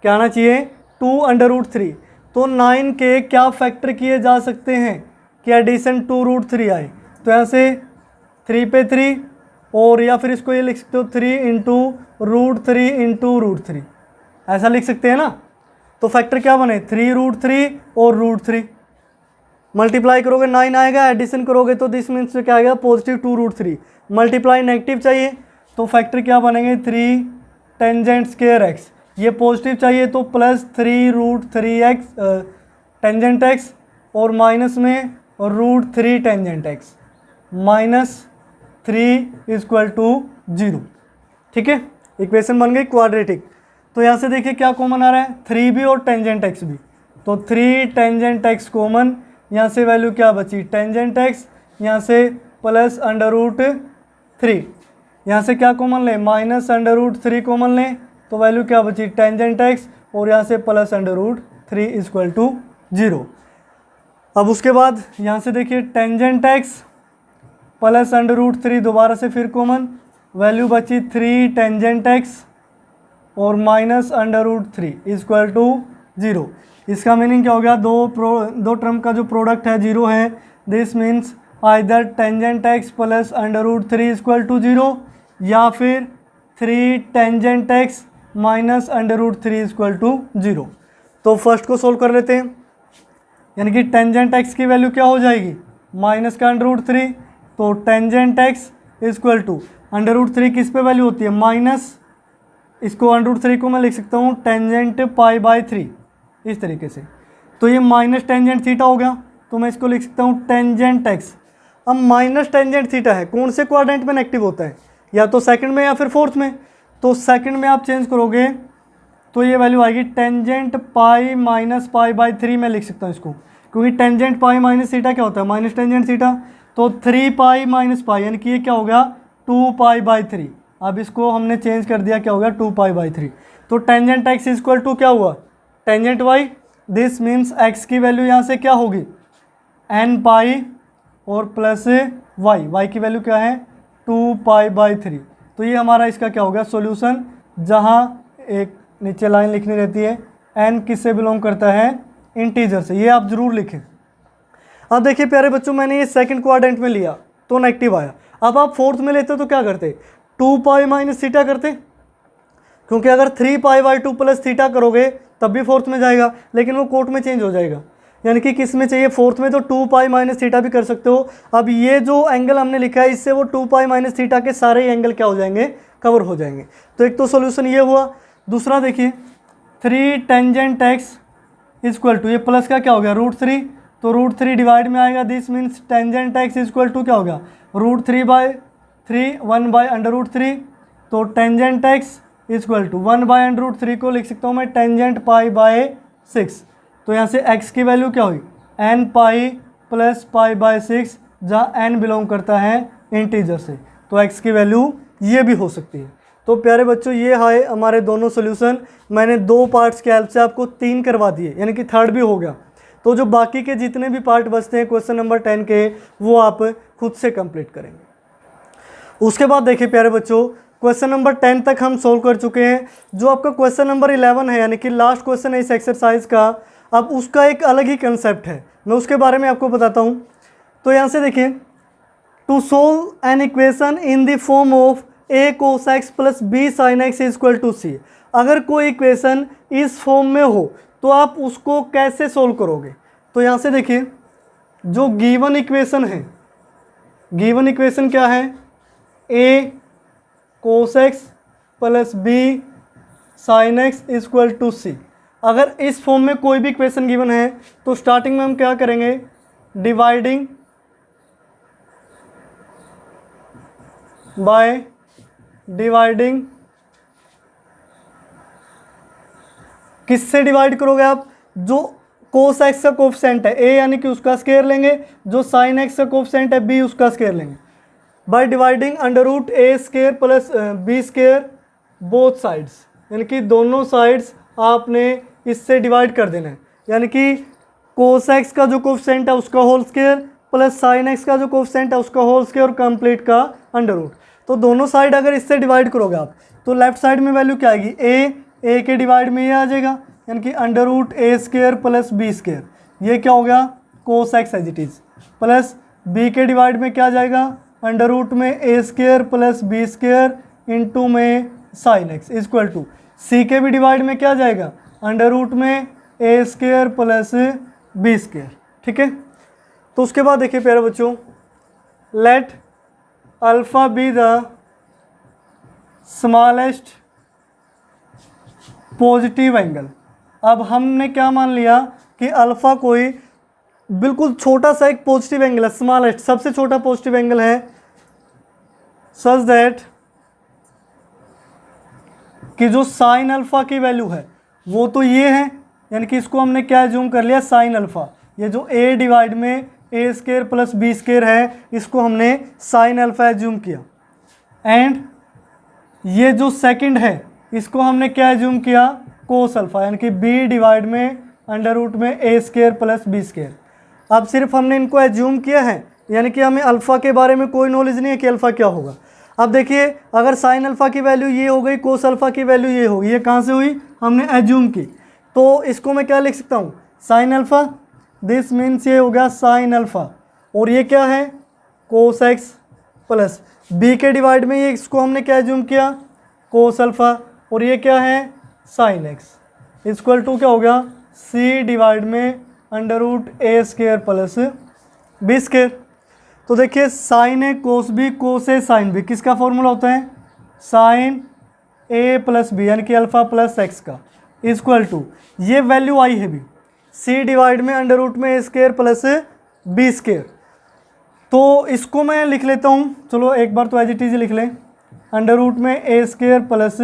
क्या आना चाहिए 2 अंडर रूट 3। तो 9 के क्या फैक्टर किए जा सकते हैं कि एडिशन 2 रूट 3 आए, तो यहाँ से 3 पे 3, और या फिर इसको ये लिख सकते हो 3 इंटू रूट 3 इंटू रूट 3, ऐसा लिख सकते हैं ना। तो फैक्टर क्या बने 3 रूट 3 और रूट 3, मल्टीप्लाई करोगे 9 आएगा, एडिशन करोगे तो दिस मीन्स क्या आएगा पॉजिटिव 2 रूट 3, मल्टीप्लाई नेगेटिव चाहिए तो फैक्टर क्या बनेंगे 3 टेंजेंट स्क्वायर एक्स, ये पॉजिटिव चाहिए तो plus 3 root 3 x tangent x, और माइनस में root 3 tangent x minus 3 equal to 0। ठीक है, इक्वेशन बन गई क्वाड्रेटिक। तो यहाँ से देखिए क्या कॉमन आ रहा है 3 भी और टेंजेंट एक्स भी, तो 3 टेंजेंट एक्स कॉमन, यहाँ से वैल्यू क्या बची टेंजेंट एक्स, यहाँ से प्लस अंडर रूट 3, यहाँ से क्या कॉमन लें माइनस अंडर रूट 3 कॉमन लें, तो वैल्यू क्या बची टेंजेंट एक्स, और यहाँ से plus under root 3 equal to 0। अब उसके बाद यहाँ से देखिए tangent x plus under root 3 दोबारा से फिर कॉमन, वैल्यू बची 3 टेंजेंट एक्स और minus under root 3 equal to 0। इसका मीनिंग क्या हो गया, दो टर्म का जो प्रोडक्ट है 0 है, this means either tangent x plus under root 3 equal to 0, या फिर 3 tangent x minus under root 3 equal to 0। तो फर्स्ट को सोल्व कर लेते हैं, यानी कि टेंजेंट एक्स की वैल्यू क्या हो जाएगी माइनस का अंडर रूट 3, तो tangent x equal to under root 3 किस पे वैल्यू होती है माइनस, इसको अंडर रूट 3 को मैं लिख सकता हूँ टेंजेंट पाई बाय 3 इस तरीके से, तो ये माइनस टेंजेंट थीटा हो गया, तो मैं इसको लिख सकता हूँ टेंजेंट एक्स। अब माइनस टेंजेंट थीटा है, कौन से क्वाड्रेंट में नेगेटिव होता है, या तो सेकंड में या फिर फोर्थ में, तो सेकंड में आप चेंज करोगे तो ये वैल्यू आएगी tangent pi minus pi by 3 मैं लिख सकता हूँ इसको, क्योंकि टेंजेंट पाई माइनस थीटा क्या होता है माइनस टेंजेंट थीटा, तो 3 पाई माइनस पाई यानी कि ये क्या हो गया 2 पाई बाय 3। अब इसको हमने चेंज कर दिया, क्या हो गया 2 पाई बाय 3, तो टेंजेंट एक्स इक्वल टू क्या हुआ tangent y, this means x की वैल्यू यहाँ से क्या होगी एन पाई और प्लस वाई, वाई की वैल्यू क्या है 2π/3। तो ये हमारा इसका क्या हो गया सॉल्यूशन, जहाँ एक नीचे लाइन लिखनी रहती है एन किससे बिलोंग करता है इंटीजर से, ये आप जरूर लिखें। अब देखिए प्यारे बच्चों, मैंने ये सेकंड क्वाड्रेंट में लिया तो नेगेटिव आया। अब आप फोर्थ में लेते तो क्या करते 2π - थीटा करते, क्योंकि अगर 3π/2 + थीटा करोगे तब भी फोर्थ में जाएगा, लेकिन वो कोट में चेंज हो जाएगा, यानी कि किस में चाहिए फोर्थ में, तो 2π - थीटा भी कर सकते हो। अब ये जो एंगल हमने लिखा है इससे वो 2π - थीटा के सारे एंगल क्या हो जाएंगे कवर हो जाएंगे। तो एक तो सॉल्यूशन ये हुआ। दूसरा देखिए 3 टेंजेंट x इक्वल टू, ये प्लस का क्या हो गया √3, तो √3 डिवाइड में आएगा, this means tangent x equal to क्या होगा √3/3 1/√3, तो टेंजेंट x इक्वल टू 1/√3 को लिख सकता हूँ मैं टेंजेंट π/6। तो यहाँ से x की वैल्यू क्या हुई n पाई प्लस π/6, जहाँ n बिलोंग करता है इंटीजर से, तो x की वैल्यू ये भी हो सकती है। तो प्यारे बच्चों ये है हमारे दोनों सोल्यूशन। मैंने 2 पार्ट्स के हेल्प से आपको 3 करवा दिए, यानी कि थर्ड भी हो गया। तो जो बाकी के जितने भी पार्ट बचते हैं क्वेश्चन नंबर 10 के, वो आप खुद से कंप्लीट करेंगे। उसके बाद देखिए प्यारे बच्चों, क्वेश्चन नंबर 10 तक हम सोल्व कर चुके हैं। जो आपका क्वेश्चन नंबर 11 है, यानी कि लास्ट क्वेश्चन है इस एक्सरसाइज का, अब उसका एक अलग ही कंसेप्ट है, मैं उसके बारे में आपको बताता हूँ। तो यहाँ से देखिए, to solve an equation in the form of a cos x plus b sin x equal to c। अगर कोई इक्वेशन इस फॉर्म में हो तो आप उसको कैसे सोल्व करोगे। तो यहाँ से देखिए, जो गिवन इक्वेशन है, गिवन इक्वेशन क्या है a cos x plus b sin x equal to c। अगर इस फॉर्म में कोई भी इक्वेशन गिवन है तो स्टार्टिंग में हम क्या करेंगे, डिवाइडिंग बाय डिवाइडिंग, किससे डिवाइड करोगे आप, जो cos x का कोफिशिएंट है a यानी कि उसका स्क्वायर लेंगे, जो sin x का कोफिशिएंट है b उसका स्क्वायर लेंगे, by dividing √a² plus b² both sides, यानी कि दोनों साइड्स आपने इससे डिवाइड कर देना है। यानी कि cos x का जो कोफिशिएंट है उसका whole square plus sin x का जो कोफिशिएंट है उसका होल स्क्वायर और कंप्लीट का अंडर रूट। तो दोनों साइड अगर इससे डिवाइड करोगे आप तो लेफ्ट साइड में वैल्यू क्या आएगी, a के डिवाइड में ये आ जाएगा, यानी कि √a² प्लस b², ये क्या हो गया cos x as it is, plus b के डिवाइड में क्या आ जाएगा √ में a² प्लस b² इंटू में sin x equal to c के भी डिवाइड में क्या आ जाएगा √ में a² प्लस b²। ठीक है, तो उसके बाद देखिए प्यारे बच्चों, late alpha be the smallest positive angle. अब हमने क्या मान लिया कि अल्फ़ा कोई बिल्कुल छोटा सा एक पॉजिटिव एंगल है, स्मॉलेस्ट सबसे छोटा पॉजिटिव एंगल है, सच दैट कि जो साइन अल्फ़ा की वैल्यू है वो तो ये है, यानी कि इसको हमने क्या एज्यूम कर लिया साइन अल्फ़ा, ये जो a डिवाइड में a² प्लस b² है इसको हमने साइन अल्फ़ा एज्यूम किया। एंड ये जो सेकंड है इसको हमने क्या एज्यूम किया कोस अल्फ़ा, यानी कि b डिवाइड में √ में a² प्लस b²। अब सिर्फ हमने इनको एज्यूम किया है, यानी कि हमें अल्फ़ा के बारे में कोई नॉलेज नहीं है कि अल्फ़ा क्या होगा। अब देखिए, अगर साइन अल्फ़ा की वैल्यू ये हो गई, कोस अल्फ़ा की वैल्यू ये होगी, ये कहाँ से हुई हमने एज्यूम की, तो इसको मैं क्या लिख सकता हूँ साइन अल्फ़ा, दिस मीन्स ये हो गया साइन अल्फ़ा, और ये क्या है कोस x प्लस b के डिवाइड में ये इसको हमने क्या एज्यूम किया कोस अल्फ़ा, और ये क्या है साइन x इक्वल टू क्या हो गया c डिवाइड में √a² प्लस b²। तो देखिए साइन ए कोस बी, कोस ए साइन बी, किसका फॉर्मूला होता है साइन ए प्लस बी, यानी कि अल्फ़ा प्लस एक्स का, इक्वल टू ये वैल्यू आई है भी c डिवाइड में √ में a² प्लस b²। तो इसको मैं लिख लेता हूँ, चलो एक बार तो एज इट इज लिख लें, √ में a² प्लस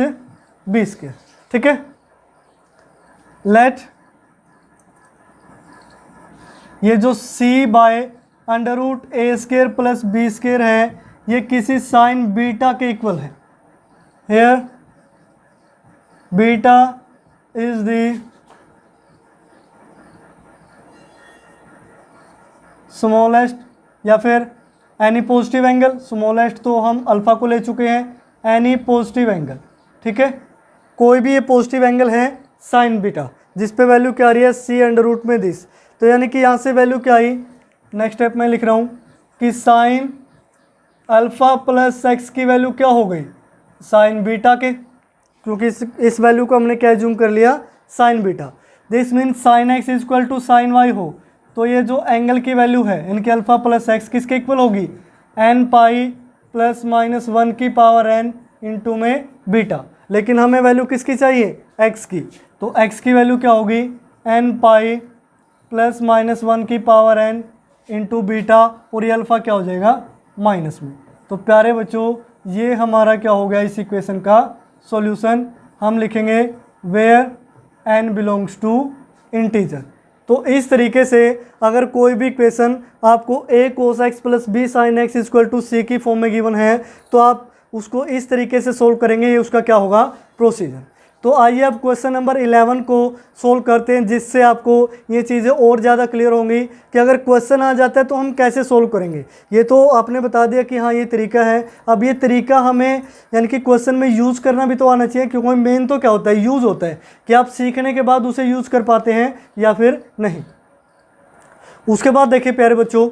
b²। ठीक है, लेट ये जो c bye √a² plus b² है ये किसी साइन बीटा के इक्वल है, here beta is the smallest या फिर एनी पॉजिटिव एंगल। स्मॉलेस्ट तो हम अल्फ़ा को ले चुके हैं, एनी पॉजिटिव एंगल, ठीक है, कोई भी ये पॉजिटिव एंगल है साइन बीटा, जिस पे वैल्यू क्या आ रही है सी अंडर रूट में दिस। तो यानी कि यहाँ से वैल्यू क्या आई, नेक्स्ट स्टेप में लिख रहा हूँ कि साइन अल्फ़ा प्लस एक्स की वैल्यू क्या हो गई साइन बीटा के, क्योंकि इस वैल्यू को हमने क्या जूम कर लिया sine beta. This mean sine x is equal to sine y हो, तो ये जो एंगल की वैल्यू है इनके अल्फ़ा प्लस एक्स किसके इक्वल होगी, एन पाई प्लस माइनस 1 की पावर एन इंटू में बीटा। लेकिन हमें वैल्यू किसकी चाहिए, एक्स की, तो एक्स की वैल्यू क्या होगी एन पाई प्लस माइनस 1 की पावर एन इंटू बीटा, और ये अल्फ़ा क्या हो जाएगा माइनस में। तो प्यारे बच्चों ये हमारा क्या हो गया इस इक्वेशन का सॉल्यूशन। हम लिखेंगे where n belongs to integer. तो इस तरीके से अगर कोई भी इक्वेशन आपको a cos x plus b sin x equal to c की फॉर्म में गिवन है तो आप उसको इस तरीके से सोल्व करेंगे, ये उसका क्या होगा प्रोसीजर। तो आइए अब क्वेश्चन नंबर 11 को सोल्व करते हैं, जिससे आपको ये चीज़ें और ज़्यादा क्लियर होंगी कि अगर क्वेश्चन आ जाता है तो हम कैसे सोल्व करेंगे। ये तो आपने बता दिया कि हाँ ये तरीका है, अब ये तरीका हमें यानी कि क्वेश्चन में यूज़ करना भी तो आना चाहिए, क्योंकि मेन तो क्या होता है यूज़ होता है कि आप सीखने के बाद उसे यूज़ कर पाते हैं या फिर नहीं। उसके बाद देखिए प्यारे बच्चों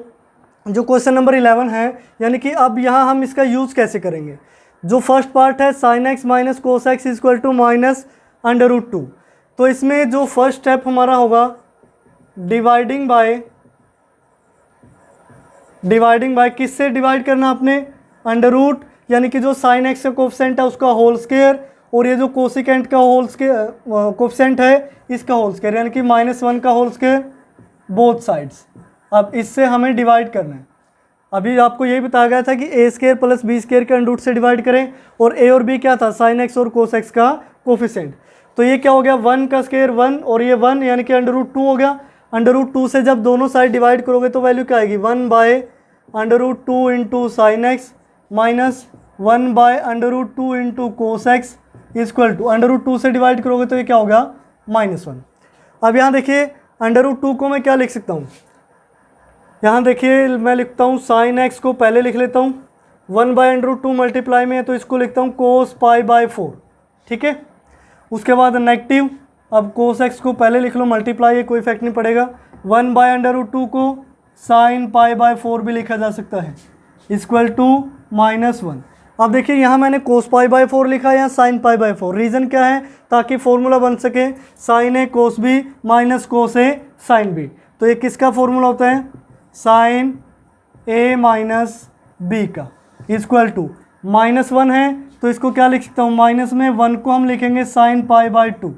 जो क्वेश्चन नंबर 11 है, यानी कि अब यहाँ हम इसका यूज़ कैसे करेंगे। जो फर्स्ट पार्ट है sine x minus cos x equal to minus under root 2, तो इसमें जो फर्स्ट स्टेप हमारा होगा डिवाइडिंग बाय किससे डिवाइड करना आपने, अंडर रूट, यानी कि जो साइन एक्स का कोफिशिएंट है उसका होल स्क्वायर, और ये जो कोसिकेंट का होल स्क्वायर कोफिशिएंट है इसका होल स्क्वायर, यानी कि -1 का होल स्क्वायर बोथ साइड्स। अब इससे हमें डिवाइड करना है। अभी आपको यही बताया गया था कि ए स्क्वायर प्लस बी स्क्वायर के अंडर रूट से डिवाइड करें, और ए और बी क्या था साइन एक्स और कोस एक्स का कोफिशिएंट। तो ये क्या हो गया 1 का स्क्वायर 1 और ये 1 यानी कि अंडर रूट 2 हो गया। अंडर रूट 2 से जब दोनों साइड डिवाइड करोगे तो वैल्यू क्या आएगी 1 by under root 2 into sine x minus 1 by under root 2 into cos x equal to under root 2 से डिवाइड करोगे तो ये क्या होगा -1। अब यहाँ देखिए अंडर रूट 2 को मैं क्या लिख सकता हूँ, यहाँ देखिए मैं लिखता हूँ साइन एक्स को पहले लिख लेता हूँ 1 बाय अंडर रूट 2 मल्टीप्लाई में है तो इसको लिखता हूँ कोस पाई बाय 4, ठीक है। उसके बाद नेगेटिव, अब कोस एक्स को पहले लिख लो मल्टीप्लाई है कोई इफेक्ट नहीं पड़ेगा, 1 बाय अंडर रूट 2 को साइन पाई बाय 4 भी लिखा जा सकता है इक्वल टू -1। अब देखिए यहाँ मैंने कोस पाई बाय 4 लिखा है या साइन पाई बाय 4, रीज़न क्या है ताकि फॉर्मूला बन सके साइन ए कोस बी माइनस कोस ए साइन बी। तो ये किसका फॉर्मूला होता है साइन ए माइनस बी का इक्वल टू -1 है तो इसको क्या लिख सकता हूँ माइनस में 1 को हम लिखेंगे साइन पाई बाय 2,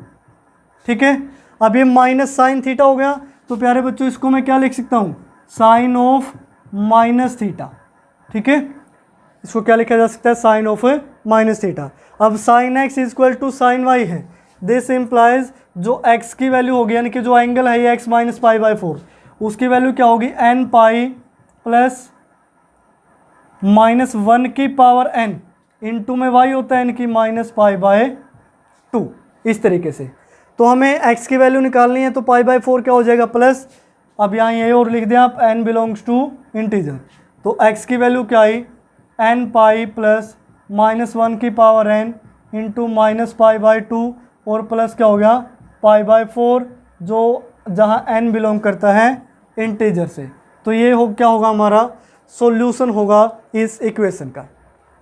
ठीक है। अब ये माइनस साइन थीटा हो गया तो प्यारे बच्चों इसको मैं क्या लिख सकता हूँ साइन ऑफ माइनस थीटा, ठीक है। इसको क्या लिखा जा सकता है साइन ऑफ माइनस थीटा। अब sine x equal to sine y है, दिस इम्प्लाइज जो एक्स की वैल्यू होगी यानी कि जो एंगल है ये एक्स माइनस पाई बाय 4 उसकी वैल्यू क्या होगी एन पाई प्लस -1 की पावर एन इंटू में वाई होता है यानी कि माइनस पाई बाय 2, इस तरीके से। तो हमें एक्स की वैल्यू निकालनी है तो पाई बाय 4 क्या हो जाएगा प्लस, अब यहाँ ये और लिख दें आप एन बिलोंग्स टू इंटीजर, तो एक्स की वैल्यू क्या आई एन पाई प्लस -1 की power n into minus pi by 2 और प्लस क्या हो गया पाई बाय 4 जो जहाँ एन बिलोंग करता है इंटीजर से। तो ये हो क्या होगा हमारा सॉल्यूशन होगा इस इक्वेशन का।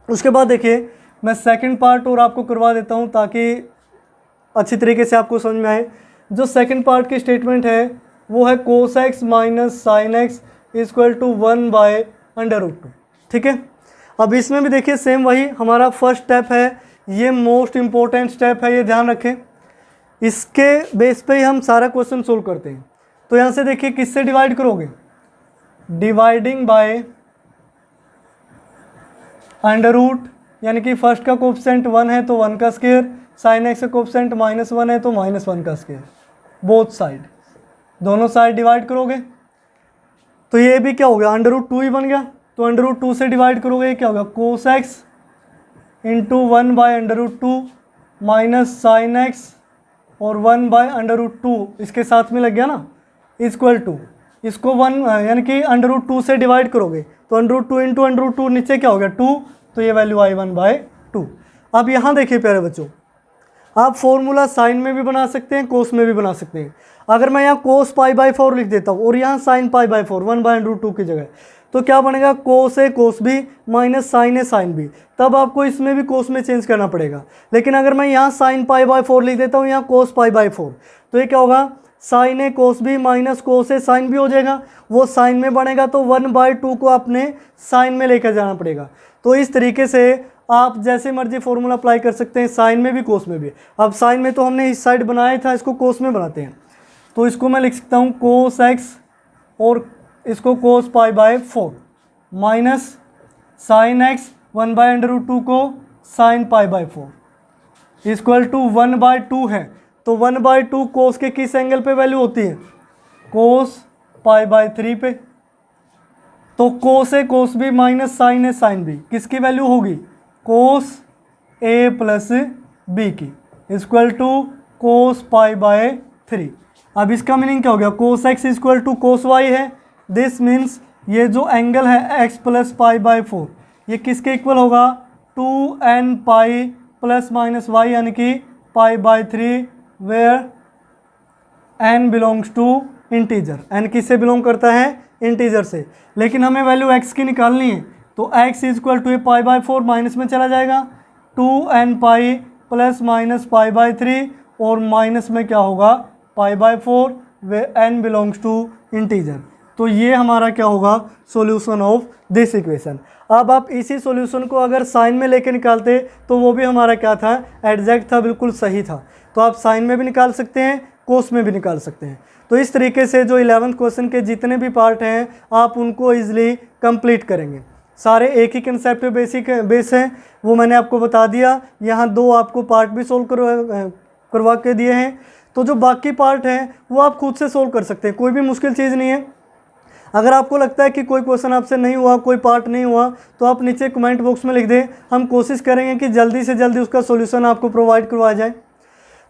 उसके बाद देखिए मैं सेकंड पार्ट और आपको करवा देता हूँ ताकि अच्छी तरीके से आपको समझ में आए। जो सेकंड पार्ट की स्टेटमेंट है वो है cos x minus sine x equal to 1 by under root 2, ठीक है। अब इसमें भी देखिए सेम वही हमारा फर्स्ट स्टेप है, ये मोस्ट इम्पोर्टेंट स्टेप है, ये ध्यान रखें, इसके बेस पे ही हम सारा क्वेश्चन सोल्व करते हैं। तो यहाँ से देखिए किससे डिवाइड करोगे डिवाइडिंग बाय अंडर रूट, यानी कि फर्स्ट का कोफिशिएंट 1 है तो 1 का स्क्वायर, साइन एक्स का कोफिशिएंट -1 है तो -1 का स्क्वायर, बोथ साइड दोनों साइड डिवाइड करोगे तो ये भी क्या हो गया अंडर रूट 2 ही बन गया। तो अंडर रूट 2 से डिवाइड करोगे क्या होगा cos x into 1 by under root 2 minus sine x और 1 बाय अंडर रूट 2 इसके साथ में लग गया ना इक्वल टू इसको 1 यानी कि √2 से डिवाइड करोगे तो √2 इंटू √2 नीचे क्या हो गया 2, तो ये वैल्यू आई 1/2। अब यहाँ देखिए प्यारे बच्चों, आप फॉर्मूला साइन में भी बना सकते हैं, कोस में भी बना सकते हैं। अगर मैं यहाँ कोस π/4 लिख देता हूँ और यहाँ साइन π/4 1/√2 की जगह, तो क्या बनेगा कोस A cos B minus sine A sine B. तब आपको इसमें भी कोस में चेंज करना पड़ेगा। लेकिन अगर मैं यहाँ साइन π/4 लिख देता हूँ, यहाँ कोस π/4, तो ये क्या होगा साइन ए कोस बी माइनस कोस ए साइन बी हो जाएगा। वो साइन में बनेगा तो 1/2 को आपने साइन में लेकर जाना पड़ेगा। तो इस तरीके से आप जैसे मर्जी फॉर्मूला अप्लाई कर सकते हैं, साइन में भी कोस में भी। अब साइन में तो हमने इस साइड बनाया था, इसको कोस में बनाते हैं। तो इसको मैं लिख सकता हूँ कोस एक्स और इसको कोस π/4 माइनस साइन एक्स 1/√2 को साइन π/4 इक्वल टू 1/2 है। तो 1/2 कोस के किस एंगल पे वैल्यू होती है, कोस π/3 पे। तो cos A cos B minus sine A sine B किसकी वैल्यू होगी, कोस ए प्लस बी की, इक्वल टू कोस π/3। अब इसका मीनिंग क्या हो गया, cos x equal to cos y है। दिस मीन्स ये जो एंगल है एक्स प्लस π/4 ये किसके इक्वल होगा, 2n pi plus minus y यानी कि π/3 where n belongs to integer. n किससे बिलोंग करता है, इंटीजर से। लेकिन हमें वैल्यू x की निकालनी है, तो x इक्वल टू π/4 माइनस में चला जाएगा 2n पाई प्लस माइनस π/3 और माइनस में क्या होगा π/4 वे n बिलोंग्स टू इंटीजर। तो ये हमारा क्या होगा सॉल्यूशन ऑफ दिस इक्वेशन। अब आप इसी सॉल्यूशन को अगर साइन में लेके निकालते तो वो भी हमारा क्या था, एग्जैक्ट था, बिल्कुल सही था। तो आप साइन में भी निकाल सकते हैं, कोस में भी निकाल सकते हैं। तो इस तरीके से जो 11th क्वेश्चन के जितने भी पार्ट हैं आप उनको ईजिली कंप्लीट करेंगे। सारे एक ही कंसेप्ट पे बेसिक बेस हैं, वो मैंने आपको बता दिया। यहाँ 2 आपको पार्ट भी सोल्व करवा के दिए हैं। तो जो बाकी पार्ट हैं वो आप खुद से सोल्व कर सकते हैं, कोई भी मुश्किल चीज़ नहीं है। अगर आपको लगता है कि कोई क्वेश्चन आपसे नहीं हुआ, कोई पार्ट नहीं हुआ, तो आप नीचे कमेंट बॉक्स में लिख दें। हम कोशिश करेंगे कि जल्दी से जल्दी उसका सॉल्यूशन आपको प्रोवाइड करवाया जाए।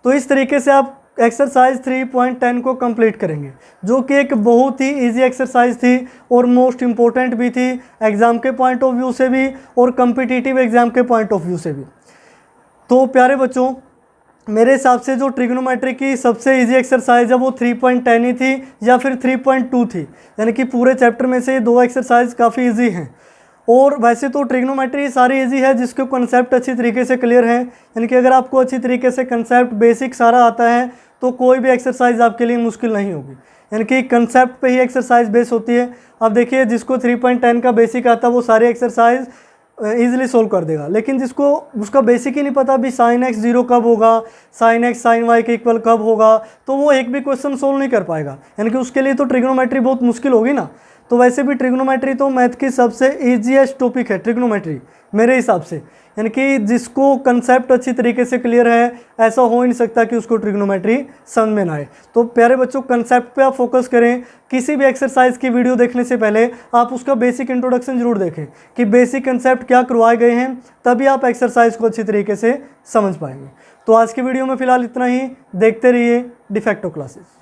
तो इस तरीके से आप एक्सरसाइज 3.10 को कंप्लीट करेंगे, जो कि एक बहुत ही इजी एक्सरसाइज थी और मोस्ट इम्पोर्टेंट भी थी एग्ज़ाम के पॉइंट ऑफ व्यू से भी और कम्पिटिटिव एग्ज़ाम के पॉइंट ऑफ व्यू से भी। तो प्यारे बच्चों, मेरे हिसाब से जो ट्रिग्नोमेट्री की सबसे इजी एक्सरसाइज है वो 3.10 ही थी या फिर 3.2 थी। यानी कि पूरे चैप्टर में से ये 2 एक्सरसाइज काफ़ी इजी हैं। और वैसे तो ट्रिग्नोमेट्री सारी इजी है जिसके कंसेप्ट अच्छी तरीके से क्लियर है। यानी कि अगर आपको अच्छी तरीके से कंसेप्ट बेसिक सारा आता है तो कोई भी एक्सरसाइज आपके लिए मुश्किल नहीं होगी। यानी कि कंसेप्ट पे ही एक्सरसाइज बेस होती है। अब देखिए, जिसको 3.10 का बेसिक आता है वो सारी एक्सरसाइज ईजिली सोल्व कर देगा। लेकिन जिसको उसका बेसिक ही नहीं पता भी साइन एक्स 0 कब होगा, साइन एक्स साइन वाई के इक्वल कब होगा, तो वो एक भी क्वेश्चन सोल्व नहीं कर पाएगा। यानी कि उसके लिए तो ट्रिग्नोमेट्री बहुत मुश्किल होगी ना। तो वैसे भी ट्रिग्नोमेट्री तो मैथ की सबसे ईजीएस्ट टॉपिक है ट्रिग्नोमेट्री मेरे हिसाब से। यानी कि जिसको कंसेप्ट अच्छी तरीके से क्लियर है, ऐसा हो ही नहीं सकता कि उसको ट्रिग्नोमेट्री समझ में ना आए। तो प्यारे बच्चों, कंसेप्ट पे आप फोकस करें। किसी भी एक्सरसाइज की वीडियो देखने से पहले आप उसका बेसिक इंट्रोडक्शन जरूर देखें कि बेसिक कंसेप्ट क्या करवाए गए हैं, तभी आप एक्सरसाइज को अच्छी तरीके से समझ पाएंगे। तो आज की वीडियो में फ़िलहाल इतना ही। देखते रहिए डिफेक्टो क्लासेस।